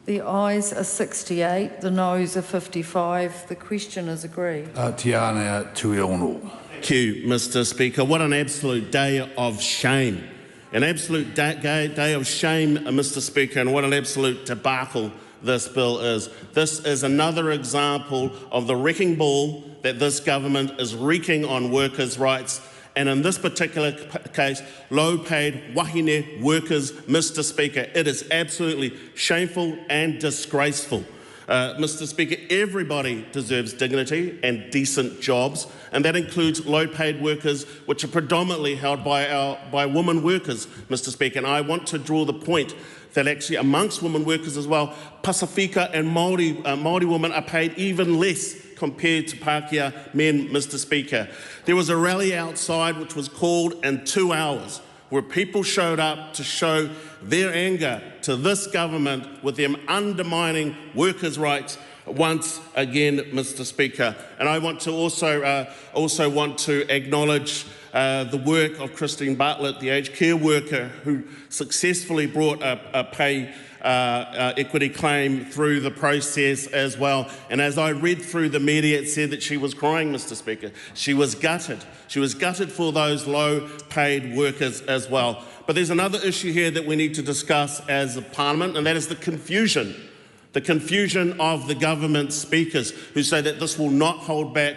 The ayes are 68, the noes are 55. The question is agreed. Teanau Tuiono. Thank you, Mr. Speaker. What an absolute day of shame. An absolute day of shame, Mr. Speaker, and what an absolute debacle this bill is. This is another example of the wrecking ball that this government is wreaking on workers' rights, and in this particular case, low-paid wāhine workers, Mr. Speaker. It is absolutely shameful and disgraceful. Mr. Speaker, everybody deserves dignity and decent jobs, and that includes low-paid workers, which are predominantly held by women workers, Mr. Speaker. And I want to draw the point that actually amongst women workers as well, Pasifika and Māori women are paid even less compared to Pākehā men, Mr. Speaker. There was a rally outside which was called in 2 hours, where people showed up to show their anger to this government with them undermining workers' rights once again, Mr. Speaker. And I want to also want to acknowledge the work of Kristine Bartlett, the aged care worker, who successfully brought a pay equity claim through the process as well. And as I read through the media, it said that she was crying, Mr. Speaker. She was gutted. She was gutted for those low-paid workers as well. But there's another issue here that we need to discuss as a parliament, and that is the confusion of the government speakers who say that this will not hold back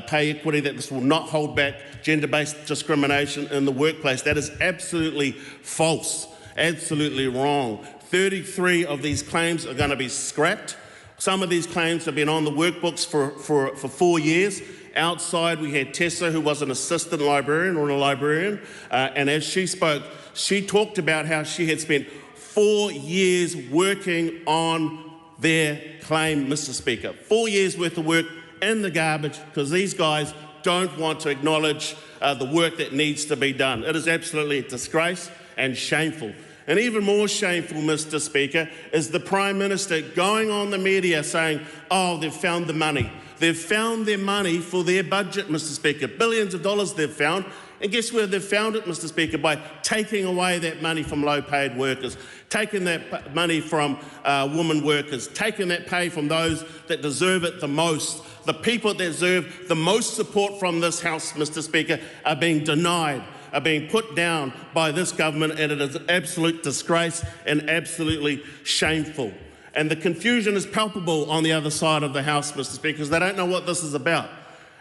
pay equity, that this will not hold back gender-based discrimination in the workplace. That is absolutely false. Absolutely wrong. 33 of these claims are going to be scrapped. Some of these claims have been on the workbooks for 4 years. Outside, we had Tessa, who was an assistant librarian or a librarian, and as she spoke, she talked about how she had spent 4 years working on their claim, Mr. Speaker. 4 years worth of work in the garbage because these guys don't want to acknowledge the work that needs to be done. It is absolutely a disgrace and shameful. And even more shameful, Mr. Speaker, is the Prime Minister going on the media saying, oh, they've found the money. They've found their money for their budget, Mr. Speaker. Billions of dollars they've found. And guess where they've found it, Mr. Speaker? By taking away that money from low-paid workers, taking that money from women workers, taking that pay from those that deserve it the most. The people that deserve the most support from this House, Mr. Speaker, are being denied, are being put down by this government, and it is an absolute disgrace and absolutely shameful. And the confusion is palpable on the other side of the House, Mr. Speaker, because they don't know what this is about.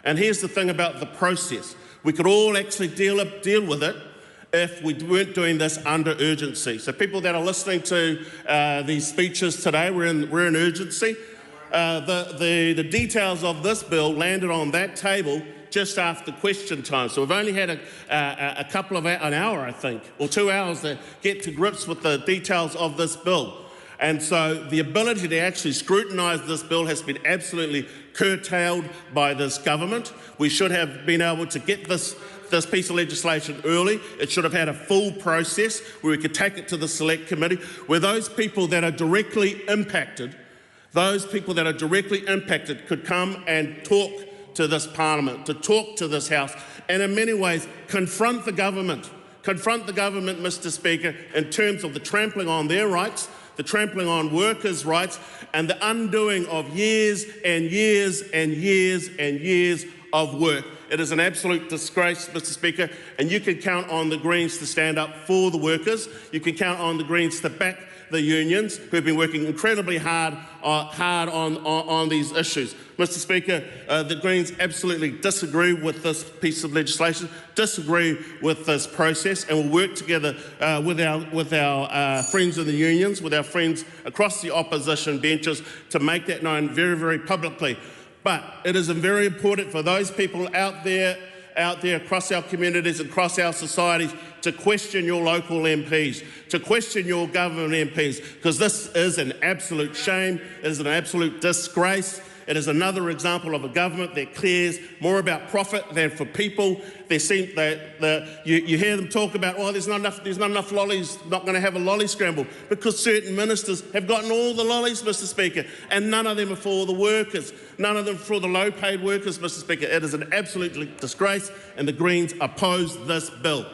And here's the thing about the process. We could all actually deal with it if we weren't doing this under urgency. So people that are listening to these speeches today, we're in urgency. The details of this bill landed on that table just after question time. So we've only had a couple of an hour, I think, or 2 hours to get to grips with the details of this bill. And so the ability to actually scrutinise this bill has been absolutely curtailed by this government. We should have been able to get this piece of legislation early. It should have had a full process where we could take it to the Select Committee, where those people that are directly impacted, could come and talk to this Parliament, to talk to this House, and in many ways confront the government, Mr. Speaker, in terms of the trampling on their rights, the trampling on workers' rights, and the undoing of years and years and years and years of work. It is an absolute disgrace, Mr. Speaker, and you can count on the Greens to stand up for the workers. You can count on the Greens to back the unions, who have been working incredibly hard on these issues. Mr. Speaker, the Greens absolutely disagree with this piece of legislation, disagree with this process, and will work together with our friends in the unions, with our friends across the opposition benches to make that known very, very publicly. But it is very important for those people out there across our communities, across our societies, to question your local MPs, to question your government MPs, because this is an absolute shame, it is an absolute disgrace. It is another example of a government that cares more about profit than for people. You hear them talk about, oh, there's not enough lollies, not going to have a lolly scramble, because certain ministers have gotten all the lollies, Mr. Speaker, and none of them are for the workers, none of them for the low-paid workers, Mr. Speaker. It is an absolute disgrace, and the Greens oppose this bill.